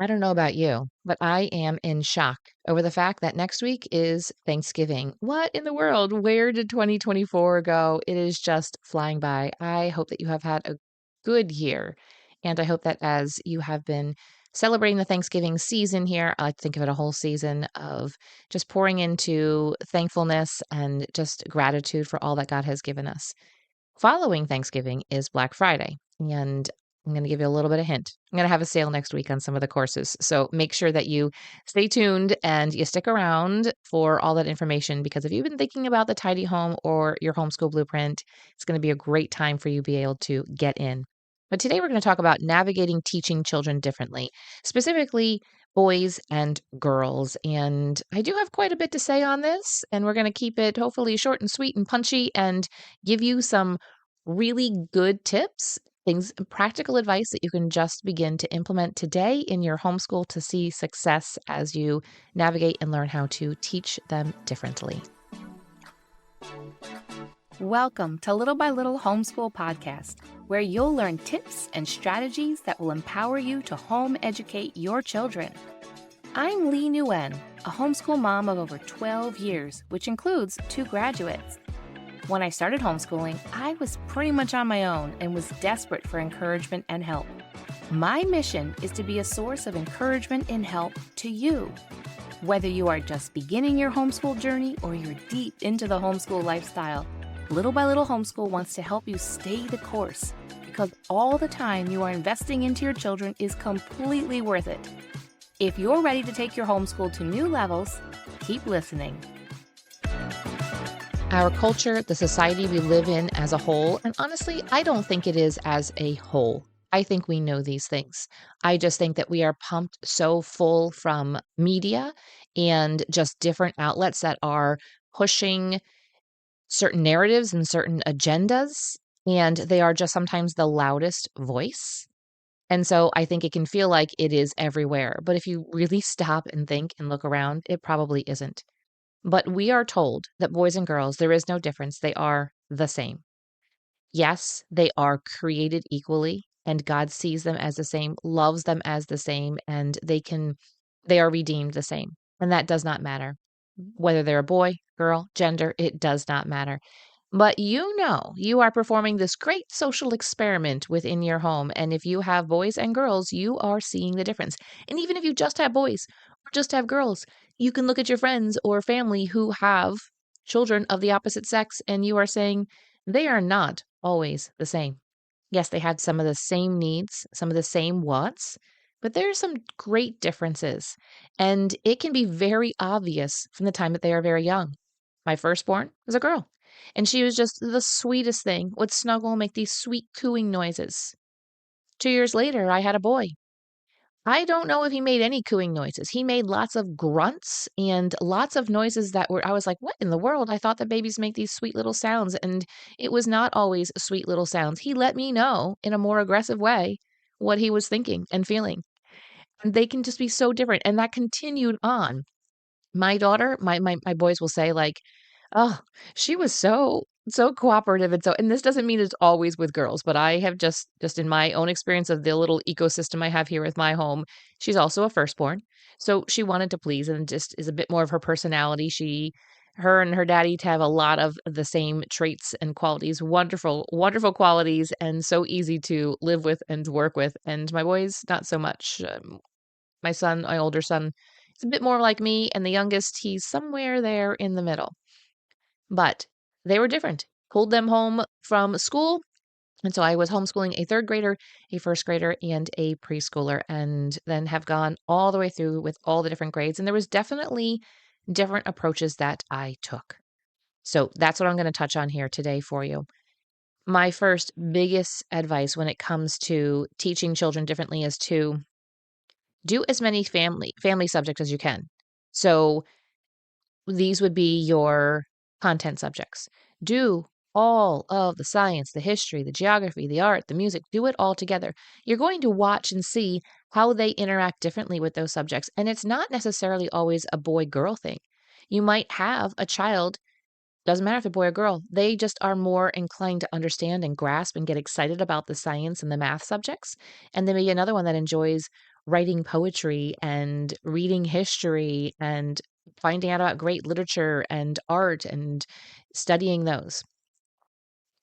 I don't know about you, but I am in shock over the fact that next week is Thanksgiving. What in the world? Where did 2024 go? It is just flying by. I hope that you have had a good year. And I hope that as you have been celebrating the Thanksgiving season here, I like to think of it a whole season of just pouring into thankfulness and just gratitude for all that God has given us. Following Thanksgiving is Black Friday, and I'm going to give you a little bit of hint. I'm going to have a sale next week on some of the courses. So make sure that you stay tuned and you stick around for all that information because if you've been thinking about the tidy home or your homeschool blueprint, it's going to be a great time for you to be able to get in. But today we're going to talk about navigating teaching children differently, specifically boys and girls. And I do have quite a bit to say on this, and we're going to keep it hopefully short and sweet and punchy and give you some really good tips, things, practical advice that you can just begin to implement today in your homeschool to see success as you navigate and learn how to teach them differently. Welcome to Little by Little Homeschool Podcast, where you'll learn tips and strategies that will empower you to home educate your children. I'm Leigh Nguyen, a homeschool mom of over 12 years, which includes 2 graduates. When I started homeschooling, I was pretty much on my own and was desperate for encouragement and help. My mission is to be a source of encouragement and help to you. Whether you are just beginning your homeschool journey or you're deep into the homeschool lifestyle, Little by Little Homeschool wants to help you stay the course because all the time you are investing into your children is completely worth it. If you're ready to take your homeschool to new levels, keep listening. Our culture, the society we live in as a whole, and honestly, I don't think it is as a whole. I think we know these things. I just think that we are pumped so full from media and just different outlets that are pushing certain narratives and certain agendas, and they are just sometimes the loudest voice. And so I think it can feel like it is everywhere. But if you really stop and think and look around, it probably isn't. But we are told that boys and girls, there is no difference. They are the same. Yes, they are created equally, and God sees them as the same, loves them as the same, and they are redeemed the same. And that does not matter. Whether they're a boy, girl, gender, it does not matter. But you are performing this great social experiment within your home. And if you have boys and girls, you are seeing the difference. And even if you just have boys or just have girls, you can look at your friends or family who have children of the opposite sex and you are saying they are not always the same. Yes, they have some of the same needs, some of the same wants, but there are some great differences. And it can be very obvious from the time that they are very young. My firstborn was a girl, and she was just the sweetest thing, would snuggle, make these sweet cooing noises. 2 years later, I had a boy. I don't know if he made any cooing noises. He made lots of grunts and lots of noises that were, I was like, what in the world? I thought that babies make these sweet little sounds, and it was not always sweet little sounds. He let me know in a more aggressive way what he was thinking and feeling. And they can just be so different. And that continued on. My daughter, my boys will say, like, oh, she was so cooperative and this doesn't mean it's always with girls, but I have just in my own experience of the little ecosystem I have here with my home, she's also a firstborn. So she wanted to please and just is a bit more of her personality. Her and her daddy have a lot of the same traits and qualities, wonderful, wonderful qualities, and so easy to live with and work with. And my boys, not so much. My older son, is a bit more like me, and the youngest, he's somewhere there in the middle. But they were different. Pulled them home from school, and so I was homeschooling a 3rd grader, a 1st grader, and a preschooler, and then have gone all the way through with all the different grades, and there was definitely different approaches that I took. So that's what I'm gonna touch on here today for you. My first biggest advice when it comes to teaching children differently is to do as many family subjects as you can. So these would be your content subjects. Do all of the science, the history, the geography, the art, the music, do it all together. You're going to watch and see how they interact differently with those subjects. And it's not necessarily always a boy-girl thing. You might have a child, doesn't matter if they're boy or girl, they just are more inclined to understand and grasp and get excited about the science and the math subjects. And there may be another one that enjoys writing poetry and reading history and finding out about great literature and art and studying those.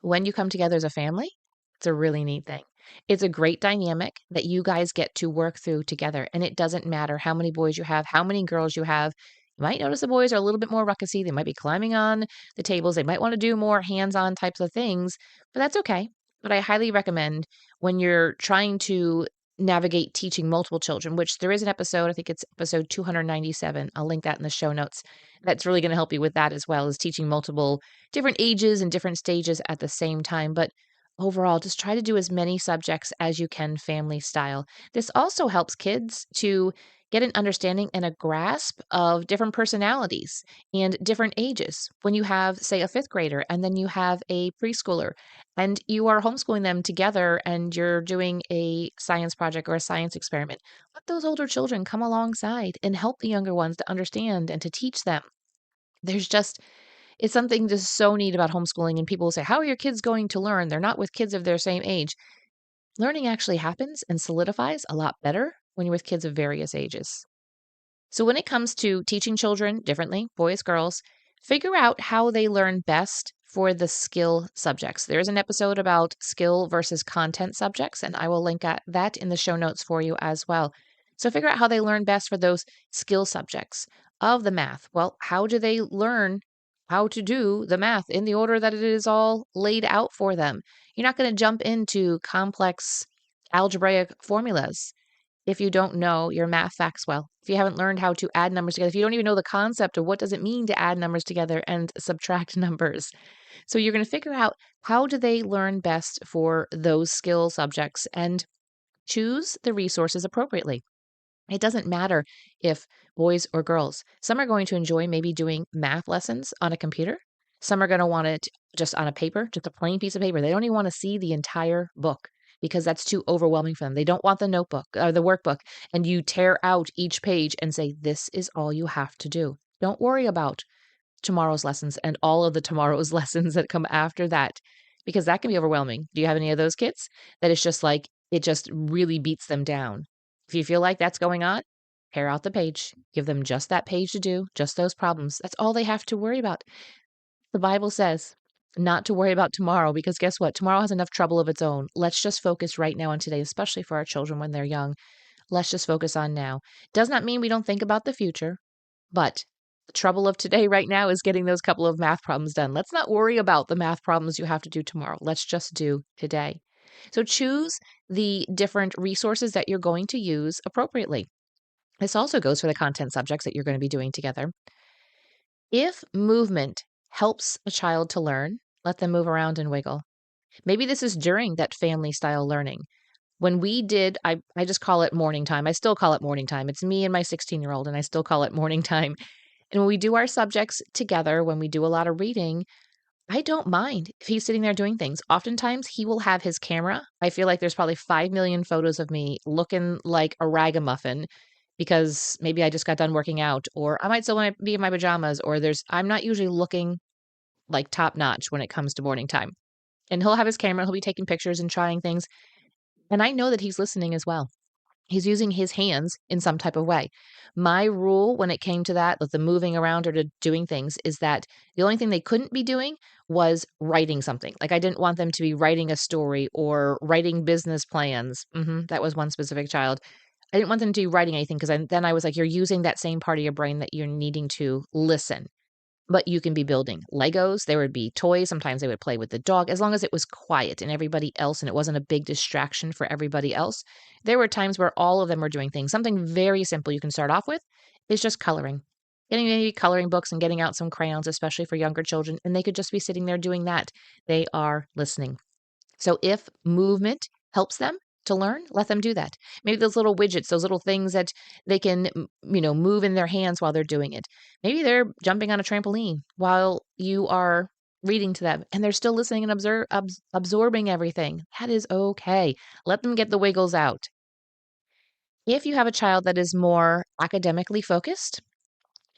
When you come together as a family, it's a really neat thing. It's a great dynamic that you guys get to work through together. And it doesn't matter how many boys you have, how many girls you have. You might notice the boys are a little bit more ruckusy. They might be climbing on the tables. They might want to do more hands on types of things, but that's okay. But I highly recommend when you're trying to navigate teaching multiple children, which there is an episode, I think it's episode 297. I'll link that in the show notes. That's really going to help you with that as well as teaching multiple different ages and different stages at the same time. But overall, just try to do as many subjects as you can family style. This also helps kids to get an understanding and a grasp of different personalities and different ages. When you have, say, a fifth grader and then you have a preschooler and you are homeschooling them together and you're doing a science project or a science experiment, let those older children come alongside and help the younger ones to understand and to teach them. There's just it's something just so neat about homeschooling, and people will say, "How are your kids going to learn? They're not with kids of their same age." Learning actually happens and solidifies a lot better when you're with kids of various ages. So, when it comes to teaching children differently, boys, girls, figure out how they learn best for the skill subjects. There is an episode about skill versus content subjects, and I will link at that in the show notes for you as well. So, figure out how they learn best for those skill subjects of the math. Well, how do they learn how to do the math in the order that it is all laid out for them? You're not going to jump into complex algebraic formulas if you don't know your math facts well, if you haven't learned how to add numbers together, if you don't even know the concept of what does it mean to add numbers together and subtract numbers. So you're going to figure out how do they learn best for those skill subjects and choose the resources appropriately. It doesn't matter if boys or girls. Some are going to enjoy maybe doing math lessons on a computer. Some are going to want it just on a paper, just a plain piece of paper. They don't even want to see the entire book because that's too overwhelming for them. They don't want the notebook or the workbook. And you tear out each page and say, this is all you have to do. Don't worry about tomorrow's lessons and all of the tomorrow's lessons that come after that, because that can be overwhelming. Do you have any of those kids that it's just like, it just really beats them down? If you feel like that's going on, tear out the page, give them just that page to do, just those problems. That's all they have to worry about. The Bible says not to worry about tomorrow because guess what? Tomorrow has enough trouble of its own. Let's just focus right now on today, especially for our children when they're young. Let's just focus on now. Does not mean we don't think about the future, but the trouble of today right now is getting those couple of math problems done. Let's not worry about the math problems you have to do tomorrow. Let's just do today. So choose the different resources that you're going to use appropriately. This also goes for the content subjects that you're going to be doing together. If movement helps a child to learn, let them move around and wiggle. Maybe this is during that family style learning. When we did, I just call it morning time. I still call it morning time. It's me and my 16-year-old, and I still call it morning time. And when we do our subjects together, when we do a lot of reading, I don't mind if he's sitting there doing things. Oftentimes, he will have his camera. I feel like there's probably 5 million photos of me looking like a ragamuffin because maybe I just got done working out, or I might still wanna be in my pajamas, or I'm not usually looking like top notch when it comes to morning time. And he'll have his camera, he'll be taking pictures and trying things, and I know that he's listening as well. He's using his hands in some type of way. My rule when it came to that, with the moving around or to doing things, is that the only thing they couldn't be doing was writing something. Like I didn't want them to be writing a story or writing business plans. That was one specific child. I didn't want them to be writing anything because then I was like, you're using that same part of your brain that you're needing to listen. But you can be building Legos. There would be toys. Sometimes they would play with the dog as long as it was quiet and everybody else and it wasn't a big distraction for everybody else. There were times where all of them were doing things. Something very simple you can start off with is just coloring. Getting maybe coloring books and getting out some crayons, especially for younger children, and they could just be sitting there doing that. They are listening. So if movement helps them to learn, let them do that. Maybe those little widgets, those little things that they can, move in their hands while they're doing it. Maybe they're jumping on a trampoline while you are reading to them and they're still listening and absorbing everything. That is okay. Let them get the wiggles out. If you have a child that is more academically focused,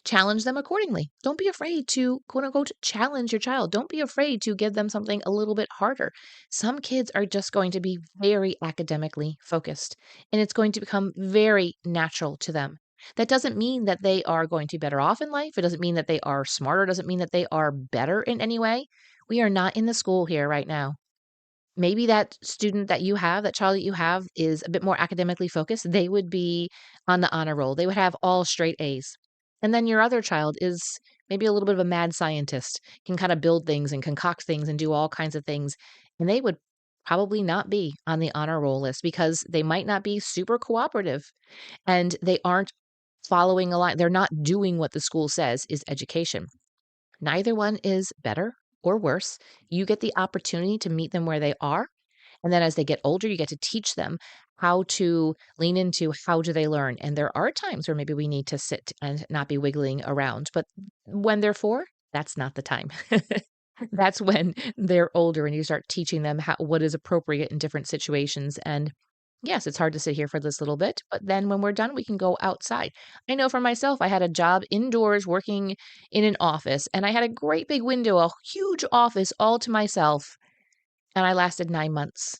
Challenge them accordingly. Don't be afraid to, quote unquote, challenge your child. Don't be afraid to give them something a little bit harder. Some kids are just going to be very academically focused, and it's going to become very natural to them. That doesn't mean that they are going to be better off in life. It doesn't mean that they are smarter. It doesn't mean that they are better in any way. We are not in the school here right now. Maybe that student that you have, that child that you have is a bit more academically focused. They would be on the honor roll. They would have all straight A's. And then your other child is maybe a little bit of a mad scientist, can kind of build things and concoct things and do all kinds of things. And they would probably not be on the honor roll list because they might not be super cooperative and they aren't following a line. They're not doing what the school says is education. Neither one is better or worse. You get the opportunity to meet them where they are. And then as they get older, you get to teach them how to lean into how do they learn. And there are times where maybe we need to sit and not be wiggling around. But when they're 4, that's not the time. That's when they're older and you start teaching them what is appropriate in different situations. And yes, it's hard to sit here for this little bit, but then when we're done, we can go outside. I know for myself, I had a job indoors working in an office, and I had a great big window, a huge office all to myself, and I lasted 9 months.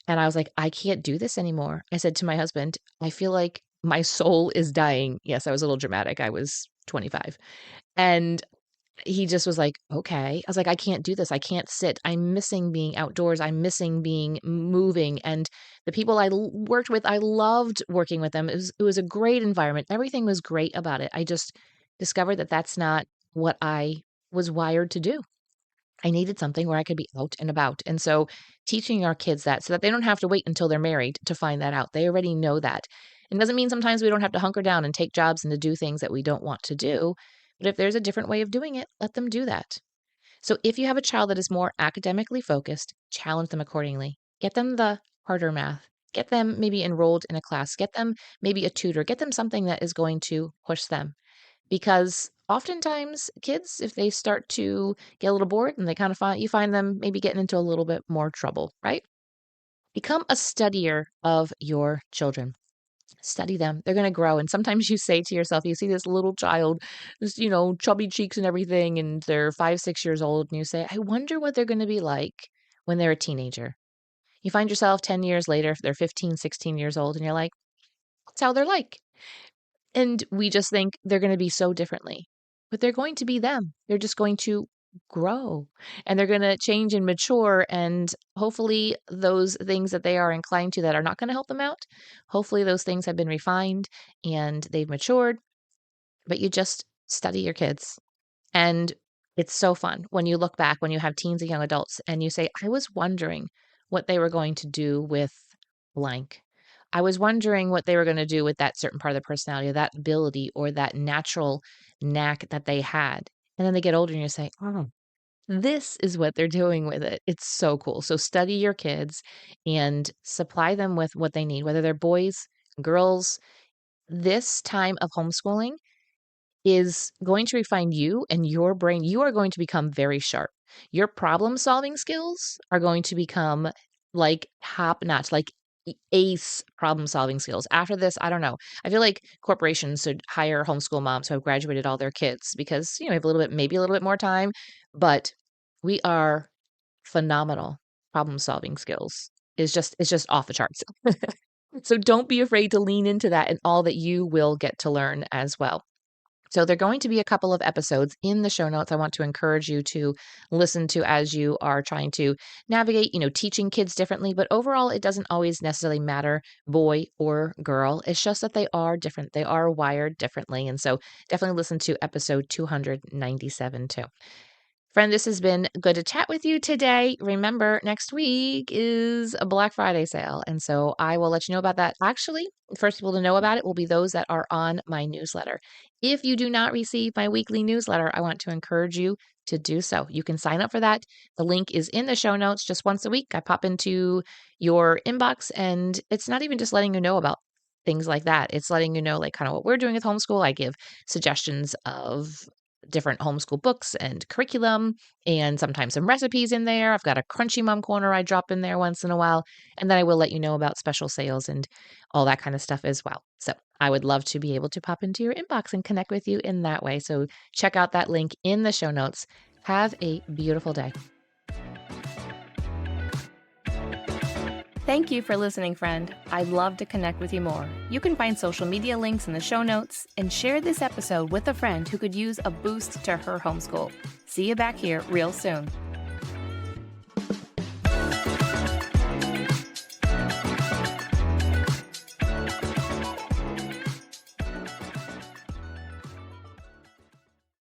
And I was like, "I can't do this anymore." I said to my husband, "I feel like my soul is dying." Yes, I was a little dramatic. I was 25. And he just was like, "Okay." I was like, "I can't do this. I can't sit. I'm missing being outdoors. I'm missing being moving." And the people worked with, I loved working with them. It was a great environment. Everything was great about it. I just discovered that that's not what I was wired to do. I needed something where I could be out and about. And so teaching our kids that so that they don't have to wait until they're married to find that out. They already know that. It doesn't mean sometimes we don't have to hunker down and take jobs and to do things that we don't want to do. But if there's a different way of doing it, let them do that. So if you have a child that is more academically focused, challenge them accordingly. Get them the harder math. Get them maybe enrolled in a class. Get them maybe a tutor. Get them something that is going to push them. Because oftentimes kids, if they start to get a little bored and they kind of find them maybe getting into a little bit more trouble, right? Become a studier of your children. Study them. They're going to grow. And sometimes you say to yourself, you see this little child, this, chubby cheeks and everything, and they're 5, 6 years old, and you say, I wonder what they're going to be like when they're a teenager. You find yourself 10 years later, if they're 15, 16 years old, and you're like, that's how they're like. And we just think they're gonna be so differently, but they're going to be them. They're just going to grow, and they're gonna change and mature, and hopefully those things that they are inclined to that are not gonna help them out, hopefully those things have been refined and they've matured, but you just study your kids. And it's so fun when you look back, when you have teens and young adults, and you say, I was wondering what they were going to do with blank. I was wondering what they were going to do with that certain part of the personality, or that ability, or that natural knack that they had. And then they get older and you say, oh, this is what they're doing with it. It's so cool. So study your kids and supply them with what they need, whether they're boys, girls. This time of homeschooling is going to refine you and your brain. You are going to become very sharp. Your problem solving skills are going to become like top notch, like ace problem solving skills. After this, I don't know. I feel like corporations should hire homeschool moms who have graduated all their kids because, we have a little bit, maybe a little bit more time, but we are phenomenal. Problem solving skills it's just off the charts. So don't be afraid to lean into that and all that you will get to learn as well. So there are going to be a couple of episodes in the show notes I want to encourage you to listen to as you are trying to navigate, teaching kids differently. But overall, it doesn't always necessarily matter, boy or girl. It's just that they are different. They are wired differently. And so definitely listen to episode 297 too. Friend, this has been good to chat with you today. Remember, next week is a Black Friday sale. And so I will let you know about that. Actually, the first people to know about it will be those that are on my newsletter. If you do not receive my weekly newsletter, I want to encourage you to do so. You can sign up for that. The link is in the show notes just once a week. I pop into your inbox, and it's not even just letting you know about things like that. It's letting you know, like, kind of what we're doing with homeschool. I give suggestions of different homeschool books and curriculum and sometimes some recipes in there. I've got a Crunchy Mom Corner I drop in there once in a while. And then I will let you know about special sales and all that kind of stuff as well. So I would love to be able to pop into your inbox and connect with you in that way. So check out that link in the show notes. Have a beautiful day. Thank you for listening, friend. I'd love to connect with you more. You can find social media links in the show notes and share this episode with a friend who could use a boost to her homeschool. See you back here real soon.